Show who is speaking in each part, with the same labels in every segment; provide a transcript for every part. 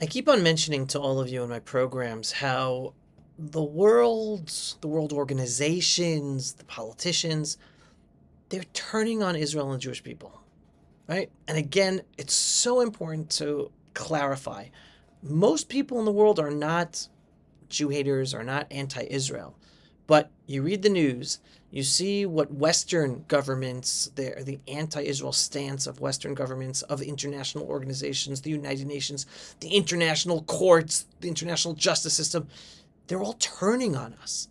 Speaker 1: I keep on mentioning to all of you in my programs how the world organizations, the politicians, they're turning on Israel and the Jewish people, right? And again, it's so important to clarify. Most people in the world are not Jew haters, are not anti-Israel. But you read the news, you see what Western governments, the anti-Israel stance of Western governments, of international organizations, the United Nations, the international courts, the international justice system, they're all turning on us,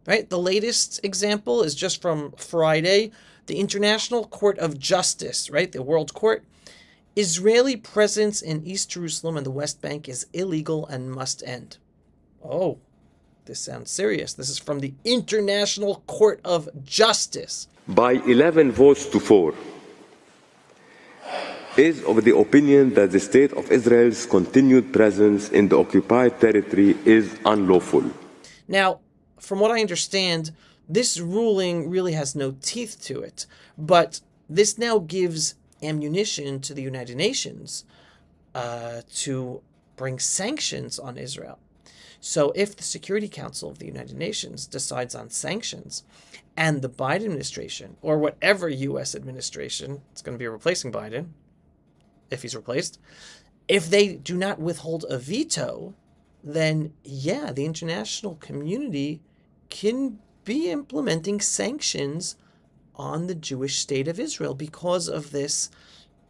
Speaker 1: right? The latest example is just from Friday, the International Court of Justice, right? The World Court. Israeli presence in East Jerusalem and the West Bank is illegal and must end. Oh, this sounds serious. This is from the International Court of Justice.
Speaker 2: By 11 votes to 4, is of the opinion that the State of Israel's continued presence in the occupied territory is unlawful.
Speaker 1: Now, from what I understand, this ruling really has no teeth to it, but this now gives ammunition to the United Nations to bring sanctions on Israel. So if the Security Council of the United Nations decides on sanctions, and the Biden administration, or whatever U.S. administration, it's going to be replacing Biden, if he's replaced, if they do not withhold a veto, then yeah, the international community can be implementing sanctions on the Jewish state of Israel because of this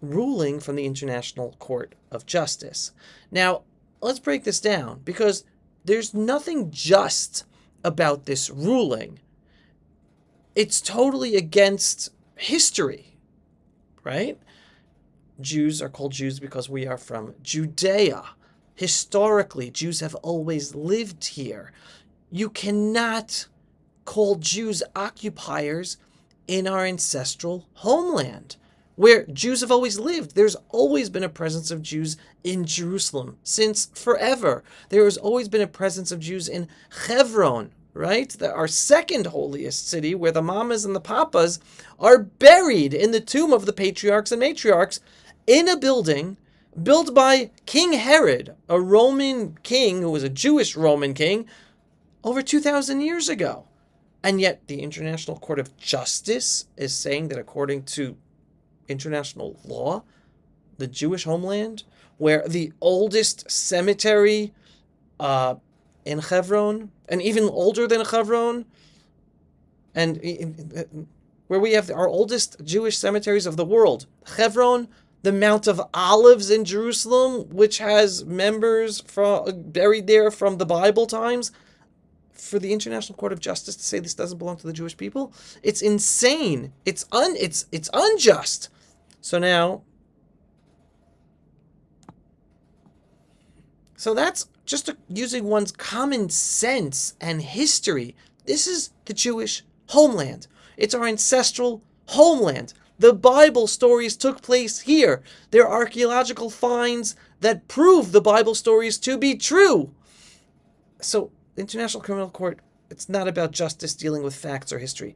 Speaker 1: ruling from the International Court of Justice. Now, let's break this down, because there's nothing just about this ruling. It's totally against history, right? Jews are called Jews because we are from Judea. Historically, Jews have always lived here. You cannot call Jews occupiers in our ancestral homeland, where Jews have always lived. There's always been a presence of Jews in Jerusalem since forever. There has always been a presence of Jews in Hebron, right? Our second holiest city, where the mamas and the papas are buried in the tomb of the patriarchs and matriarchs in a building built by King Herod, a Roman king who was a Jewish Roman king, over 2,000 years ago. And yet the International Court of Justice is saying that according to international law, the Jewish homeland, where the oldest cemetery in Hebron, and even older than Hebron, and where we have our oldest Jewish cemeteries of the world, Hebron, the Mount of Olives in Jerusalem, which has members buried there from the Bible times, for the International Court of Justice to say this doesn't belong to the Jewish people, it's insane. It's unjust. So now, that's just using one's common sense and history. This is the Jewish homeland. It's our ancestral homeland. The Bible stories took place here. There are archaeological finds that prove the Bible stories to be true. So, International Criminal Court, it's not about justice dealing with facts or history.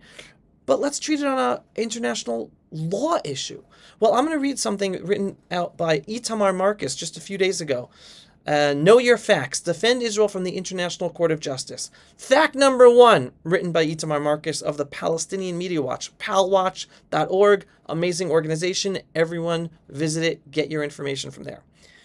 Speaker 1: But let's treat it on an international law issue. Well, I'm going to read something written out by Itamar Marcus just a few days ago. Know your facts. Defend Israel from the International Court of Justice. Fact number 1, written by Itamar Marcus of the Palestinian Media Watch, palwatch.org. Amazing organization. Everyone visit it. Get your information from there.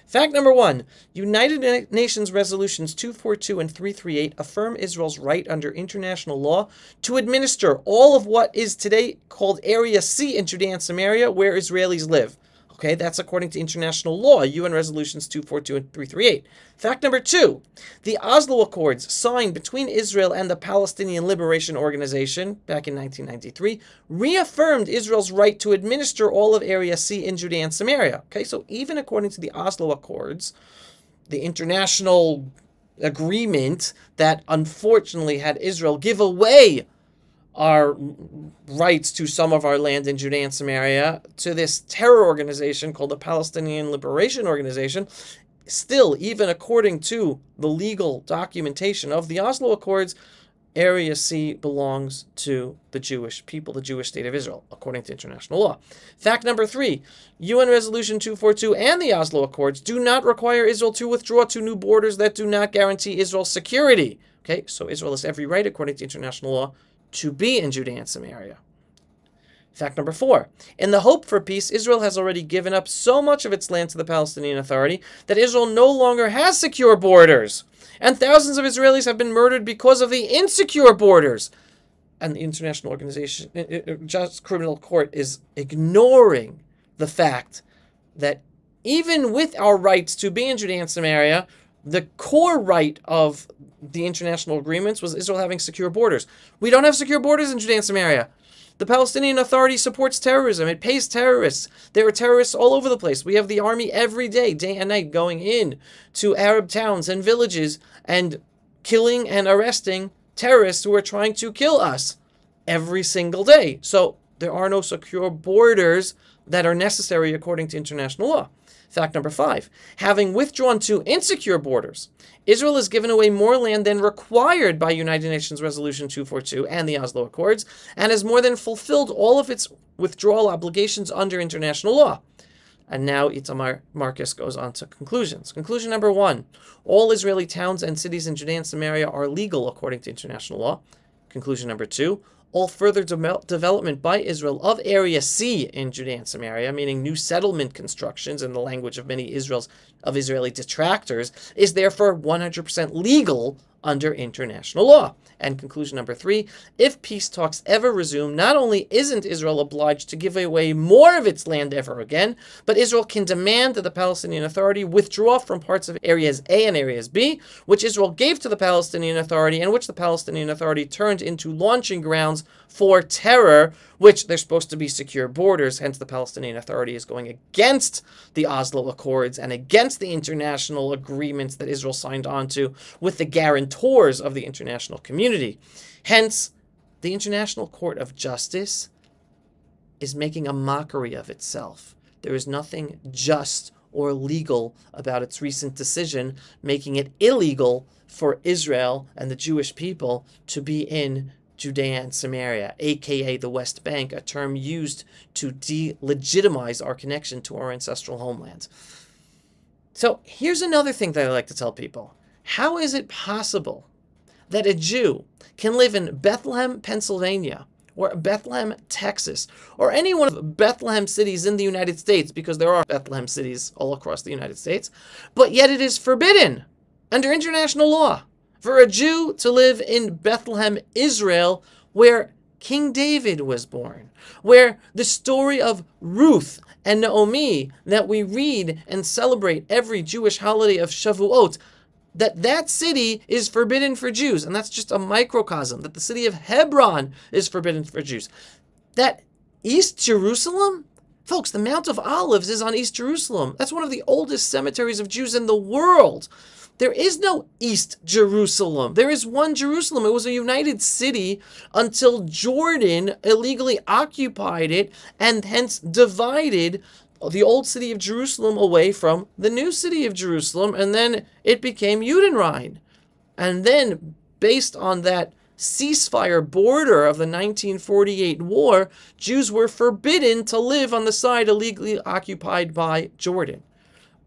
Speaker 1: Fact number 1, United Nations Resolutions 242 and 338 affirm Israel's right under international law to administer all of what is today called Area C in Judea and Samaria, where Israelis live. Okay, that's according to international law, UN Resolutions 242 and 338. Fact number 2, the Oslo Accords signed between Israel and the Palestinian Liberation Organization back in 1993 reaffirmed Israel's right to administer all of Area C in Judea and Samaria. Okay, so even according to the Oslo Accords, the international agreement that unfortunately had Israel give away our rights to some of our land in Judea and Samaria to this terror organization called the Palestinian Liberation Organization, still, even according to the legal documentation of the Oslo Accords, Area C belongs to the Jewish people, the Jewish state of Israel, according to international law. Fact number 3, UN Resolution 242 and the Oslo Accords do not require Israel to withdraw to new borders that do not guarantee Israel's security. Okay, so Israel has every right, according to international law, to be in Judea and Samaria. Fact number 4, in the hope for peace, Israel has already given up so much of its land to the Palestinian Authority that Israel no longer has secure borders. And thousands of Israelis have been murdered because of the insecure borders. And the International Organization, Just Criminal Court, is ignoring the fact that even with our rights to be in Judea and Samaria, the core right of the international agreements was Israel having secure borders. We don't have secure borders in Judea and Samaria. The Palestinian Authority supports terrorism. It pays terrorists. There are terrorists all over the place. We have the army every day, day and night, going in to Arab towns and villages and killing and arresting terrorists who are trying to kill us every single day. So there are no secure borders that are necessary according to international law. Fact number 5, having withdrawn to insecure borders, Israel has given away more land than required by United Nations Resolution 242 and the Oslo Accords, and has more than fulfilled all of its withdrawal obligations under international law. And now Itamar Marcus goes on to conclusions. Conclusion number 1, all Israeli towns and cities in Judea and Samaria are legal according to international law. Conclusion number 2, all further development by Israel of Area C in Judea and Samaria, meaning new settlement constructions in the language of many Israeli detractors, is therefore 100% legal under international law. And conclusion number 3, if peace talks ever resume, not only isn't Israel obliged to give away more of its land ever again, but Israel can demand that the Palestinian Authority withdraw from parts of Areas A and Areas B, which Israel gave to the Palestinian Authority and which the Palestinian Authority turned into launching grounds for terror, which they're supposed to be secure borders. Hence, the Palestinian Authority is going against the Oslo Accords and against the international agreements that Israel signed on to with the guarantors of the international community. Hence, the International Court of Justice is making a mockery of itself. There is nothing just or legal about its recent decision, making it illegal for Israel and the Jewish people to be in Judea and Samaria, aka the West Bank, a term used to delegitimize our connection to our ancestral homeland. So here's another thing that I like to tell people. How is it possible that a Jew can live in Bethlehem, Pennsylvania, or Bethlehem, Texas, or any one of Bethlehem cities in the United States, because there are Bethlehem cities all across the United States, but yet it is forbidden under international law for a Jew to live in Bethlehem, Israel, where King David was born, where the story of Ruth and Naomi that we read and celebrate every Jewish holiday of Shavuot, that city is forbidden for Jews. And that's just a microcosm, that the city of Hebron is forbidden for Jews. That East Jerusalem, folks, the Mount of Olives is on East Jerusalem. That's one of the oldest cemeteries of Jews in the world. There is no East Jerusalem. There is one Jerusalem. It was a united city until Jordan illegally occupied it and hence divided the old city of Jerusalem away from the new city of Jerusalem, and then it became Judenrein. And then, based on that ceasefire border of the 1948 war, Jews were forbidden to live on the side illegally occupied by Jordan.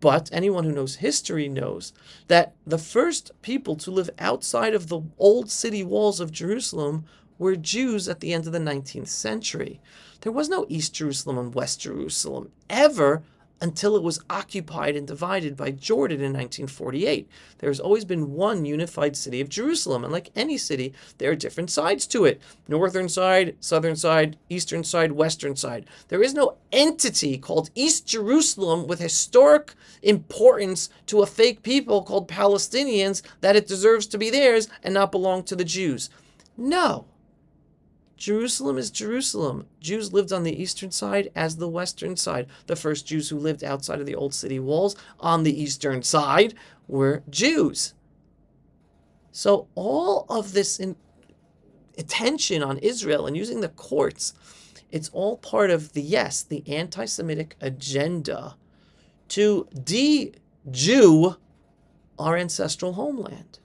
Speaker 1: But anyone who knows history knows that the first people to live outside of the old city walls of Jerusalem were Jews at the end of the 19th century. There was no East Jerusalem and West Jerusalem ever until it was occupied and divided by Jordan in 1948. There's always been one unified city of Jerusalem, and like any city, there are different sides to it. Northern side, southern side, eastern side, western side. There is no entity called East Jerusalem with historic importance to a fake people called Palestinians that it deserves to be theirs and not belong to the Jews. No. Jerusalem is Jerusalem. Jews lived on the eastern side as the western side. The first Jews who lived outside of the old city walls on the eastern side were Jews. So all of this attention on Israel and using the courts, it's all part of the anti-Semitic agenda to de-Jew our ancestral homeland.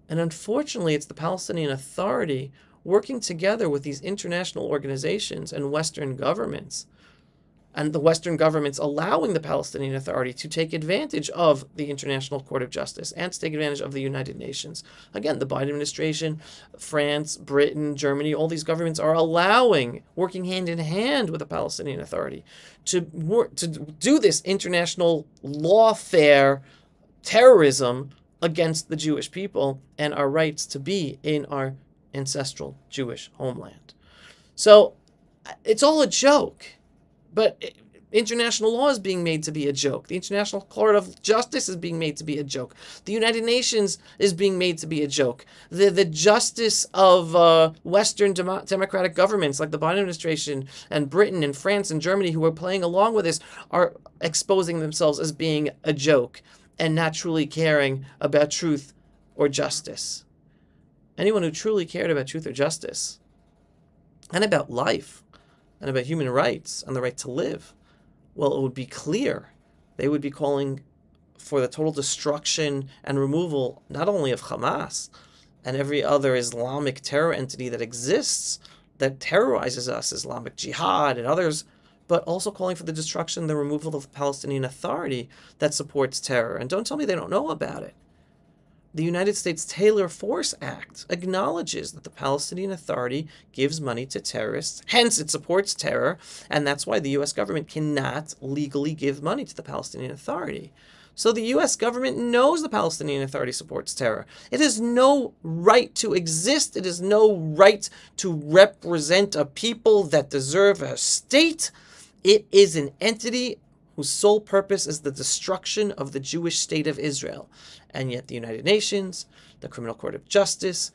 Speaker 1: And unfortunately, it's the Palestinian Authority working together with these international organizations and Western governments, and the Western governments allowing the Palestinian Authority to take advantage of the International Court of Justice and to take advantage of the United Nations. Again, the Biden administration, France, Britain, Germany, all these governments are allowing, working hand in hand with the Palestinian Authority to do this international lawfare terrorism against the Jewish people and our rights to be in our ancestral Jewish homeland. So it's all a joke. But international law is being made to be a joke. The International Court of Justice is being made to be a joke. The United Nations is being made to be a joke. The justice of Western democratic governments like the Biden administration and Britain and France and Germany who are playing along with this are exposing themselves as being a joke and not truly caring about truth or justice. Anyone who truly cared about truth or justice and about life and about human rights and the right to live, well, it would be clear they would be calling for the total destruction and removal not only of Hamas and every other Islamic terror entity that exists that terrorizes us, Islamic Jihad and others, but also calling for the destruction and the removal of the Palestinian Authority that supports terror. And don't tell me they don't know about it. The United States Taylor Force Act acknowledges that the Palestinian Authority gives money to terrorists, hence it supports terror, and that's why the U.S. government cannot legally give money to the Palestinian Authority. So the U.S. government knows the Palestinian Authority supports terror. It has no right to exist. It has no right to represent a people that deserve a state. It is an entity whose sole purpose is the destruction of the Jewish state of Israel. And yet the United Nations, the Criminal Court of Justice,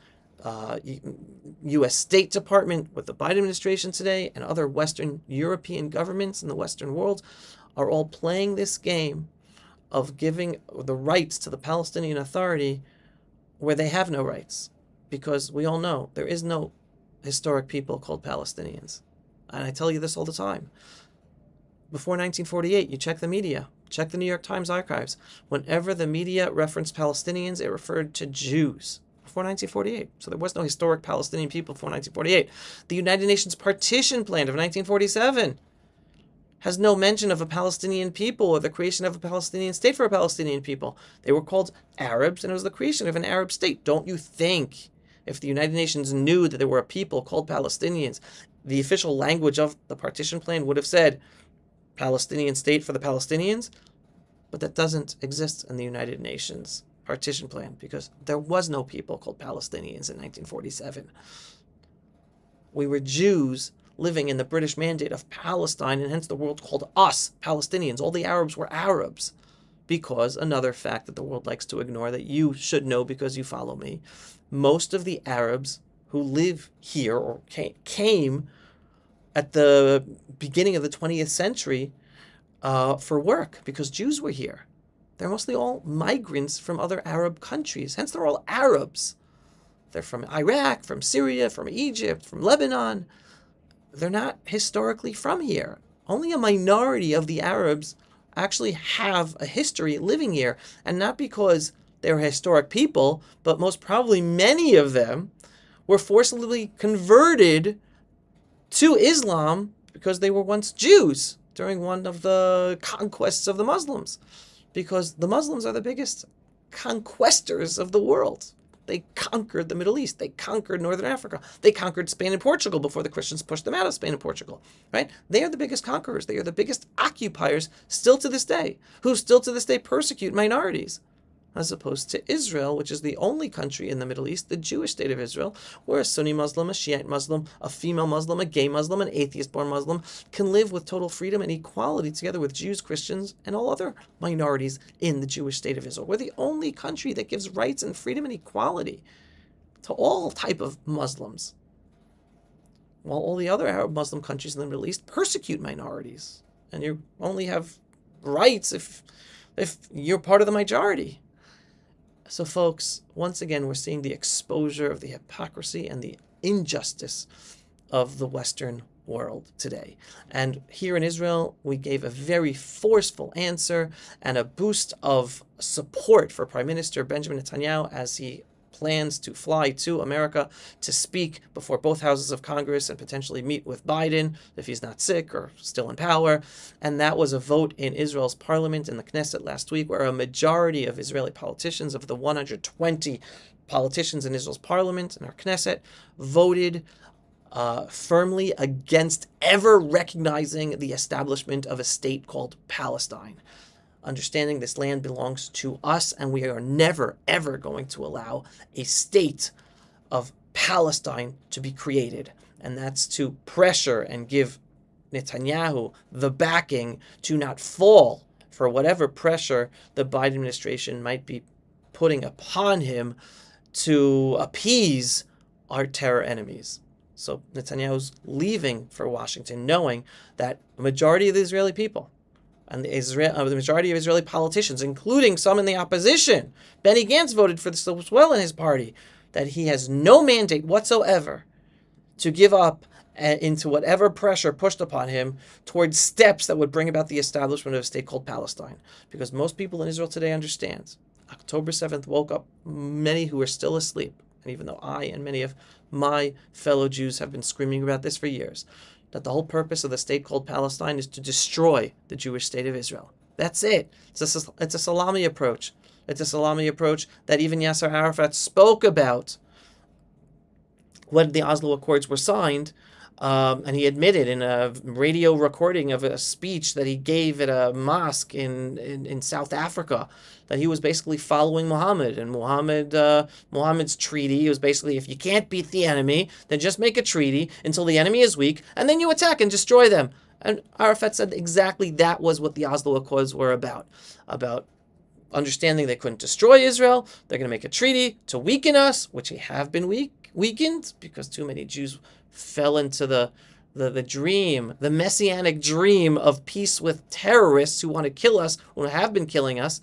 Speaker 1: U.S. State Department with the Biden administration today, and other Western European governments in the Western world are all playing this game of giving the rights to the Palestinian Authority where they have no rights. Because we all know there is no historic people called Palestinians. And I tell you this all the time. Before 1948, you check the media, check the New York Times archives. Whenever the media referenced Palestinians, it referred to Jews. Before 1948. So there was no historic Palestinian people before 1948. The United Nations Partition Plan of 1947 has no mention of a Palestinian people or the creation of a Palestinian state for a Palestinian people. They were called Arabs, and it was the creation of an Arab state. Don't you think if the United Nations knew that there were a people called Palestinians, the official language of the Partition Plan would have said, Palestinian state for the Palestinians? But that doesn't exist in the United Nations Partition Plan because there was no people called Palestinians in 1947. We were Jews living in the British Mandate of Palestine, and hence the world called us Palestinians. All the Arabs were Arabs because another fact that the world likes to ignore that you should know because you follow me, most of the Arabs who live here or came at the beginning of the 20th century for work because Jews were here. They're mostly all migrants from other Arab countries. Hence, they're all Arabs. They're from Iraq, from Syria, from Egypt, from Lebanon. They're not historically from here. Only a minority of the Arabs actually have a history living here. And not because they're historic people, but most probably many of them were forcibly converted to Islam because they were once Jews during one of the conquests of the Muslims. Because the Muslims are the biggest conquestors of the world. They conquered the Middle East. They conquered Northern Africa. They conquered Spain and Portugal before the Christians pushed them out of Spain and Portugal. Right? They are the biggest conquerors. They are the biggest occupiers still to this day, who still to this day persecute minorities. As opposed to Israel, which is the only country in the Middle East, the Jewish state of Israel, where a Sunni Muslim, a Shiite Muslim, a female Muslim, a gay Muslim, an atheist-born Muslim can live with total freedom and equality together with Jews, Christians, and all other minorities in the Jewish state of Israel. We're the only country that gives rights and freedom and equality to all type of Muslims, while all the other Arab Muslim countries in the Middle East persecute minorities. And you only have rights if you're part of the majority. So folks, once again, we're seeing the exposure of the hypocrisy and the injustice of the Western world today. And here in Israel, we gave a very forceful answer and a boost of support for Prime Minister Benjamin Netanyahu as he plans to fly to America to speak before both houses of Congress and potentially meet with Biden if he's not sick or still in power. And that was a vote in Israel's parliament, in the Knesset last week, where a majority of Israeli politicians, of the 120 politicians in Israel's parliament, in our Knesset, voted firmly against ever recognizing the establishment of a state called Palestine. Understanding this land belongs to us, and we are never, ever going to allow a state of Palestine to be created. And that's to pressure and give Netanyahu the backing to not fall for whatever pressure the Biden administration might be putting upon him to appease our terror enemies. So Netanyahu's leaving for Washington knowing that a majority of the Israeli people and the majority of Israeli politicians, including some in the opposition, Benny Gantz voted for this as well in his party, that he has no mandate whatsoever to give up into whatever pressure pushed upon him towards steps that would bring about the establishment of a state called Palestine. Because most people in Israel today understand October 7th woke up many who were still asleep. And even though I and many of my fellow Jews have been screaming about this for years, that the whole purpose of the state called Palestine is to destroy the Jewish state of Israel. That's it. It's a salami approach. It's a salami approach that even Yasser Arafat spoke about when the Oslo Accords were signed. And he admitted in a radio recording of a speech that he gave at a mosque in South Africa that he was basically following Muhammad. And Muhammad's treaty was basically, if you can't beat the enemy, then just make a treaty until the enemy is weak, and then you attack and destroy them. And Arafat said exactly that was what the Oslo Accords were about understanding they couldn't destroy Israel. They're going to make a treaty to weaken us, which they have been weakened because too many Jews fell into the dream, the messianic dream of peace with terrorists who want to kill us, who have been killing us,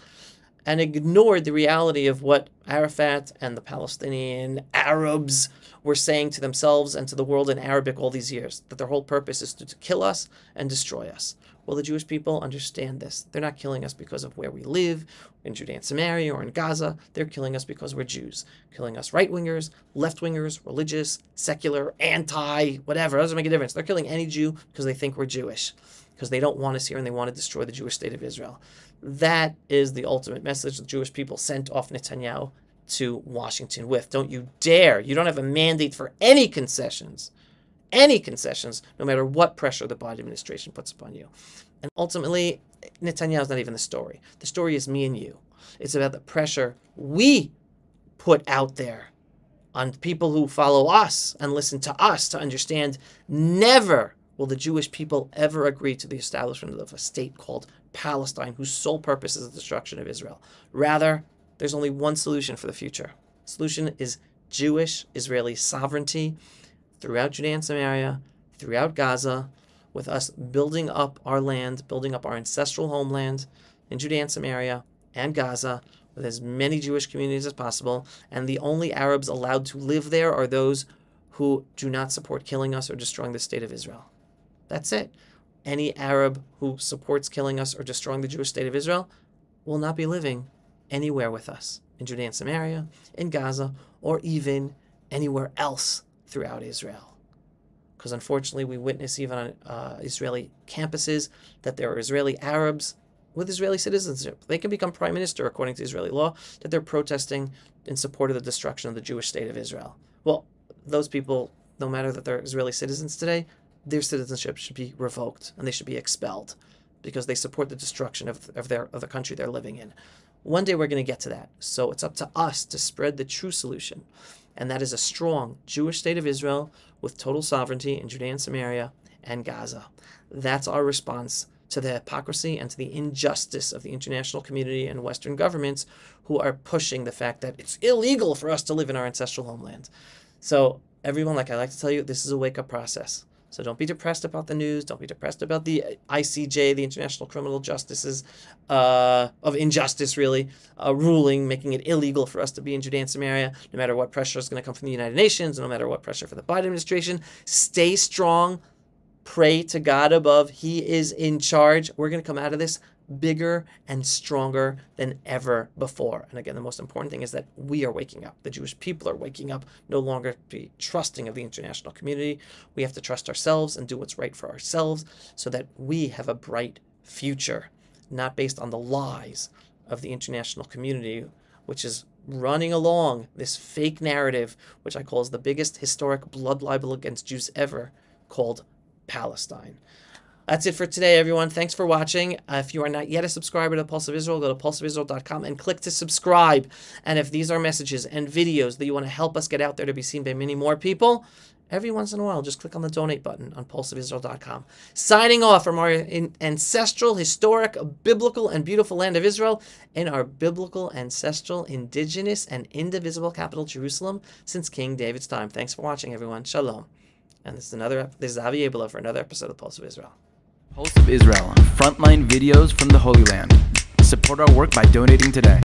Speaker 1: and ignored the reality of what Arafat and the Palestinian Arabs were saying to themselves and to the world in Arabic all these years, that their whole purpose is to kill us and destroy us. Well, the Jewish people understand this. They're not killing us because of where we live, in Judea Samaria or in Gaza. They're killing us because we're Jews. Killing us right-wingers, left-wingers, religious, secular, anti, whatever. It doesn't make a difference. They're killing any Jew because they think we're Jewish, because they don't want us here and they want to destroy the Jewish state of Israel. That is the ultimate message the Jewish people sent off Netanyahu to Washington with. Don't you dare. You don't have a mandate for any concessions, no matter what pressure the Biden administration puts upon you. And ultimately, Netanyahu's not even the story. The story is me and you. It's about the pressure we put out there on people who follow us and listen to us to understand never will the Jewish people ever agree to the establishment of a state called Palestine, whose sole purpose is the destruction of Israel. Rather, there's only one solution for the future. The solution is Jewish Israeli sovereignty throughout Judea and Samaria, throughout Gaza, with us building up our land, building up our ancestral homeland in Judea and Samaria and Gaza, with as many Jewish communities as possible, and the only Arabs allowed to live there are those who do not support killing us or destroying the state of Israel. That's it. Any Arab who supports killing us or destroying the Jewish state of Israel will not be living anywhere with us in Judea and Samaria, in Gaza, or even anywhere else throughout Israel. Because unfortunately, we witness even on Israeli campuses that there are Israeli Arabs with Israeli citizenship. They can become prime minister according to Israeli law, that they're protesting in support of the destruction of the Jewish state of Israel. Well, those people, no matter that they're Israeli citizens today, their citizenship should be revoked and they should be expelled because they support the destruction of the country they're living in. One day we're going to get to that. So it's up to us to spread the true solution. And that is a strong Jewish state of Israel with total sovereignty in Judea and Samaria and Gaza. That's our response to the hypocrisy and to the injustice of the international community and Western governments who are pushing the fact that it's illegal for us to live in our ancestral homeland. So everyone, like I like to tell you, this is a wake-up process. So don't be depressed about the news. Don't be depressed about the ICJ, the International Criminal Justice's of injustice, really, ruling, making it illegal for us to be in Judea and Samaria, no matter what pressure is going to come from the United Nations, no matter what pressure for the Biden administration. Stay strong. Pray to God above. He is in charge. We're going to come out of this bigger and stronger than ever before. And again, the most important thing is that we are waking up. The Jewish people are waking up, no longer be trusting of the international community. We have to trust ourselves and do what's right for ourselves so that we have a bright future, not based on the lies of the international community, which is running along this fake narrative, which I call is the biggest historic blood libel against Jews ever, called Palestine. That's it for today, everyone. Thanks for watching. If you are not yet a subscriber to Pulse of Israel, go to pulseofisrael.com and click to subscribe. And if these are messages and videos that you want to help us get out there to be seen by many more people, every once in a while, just click on the donate button on pulseofisrael.com. Signing off from our ancestral, historic, biblical, and beautiful land of Israel in our biblical, ancestral, indigenous, and indivisible capital, Jerusalem, since King David's time. Thanks for watching, everyone. Shalom. And this is Avi Abela for another episode of Pulse of Israel.
Speaker 3: Pulse of Israel, frontline videos from the Holy Land. Support our work by donating today.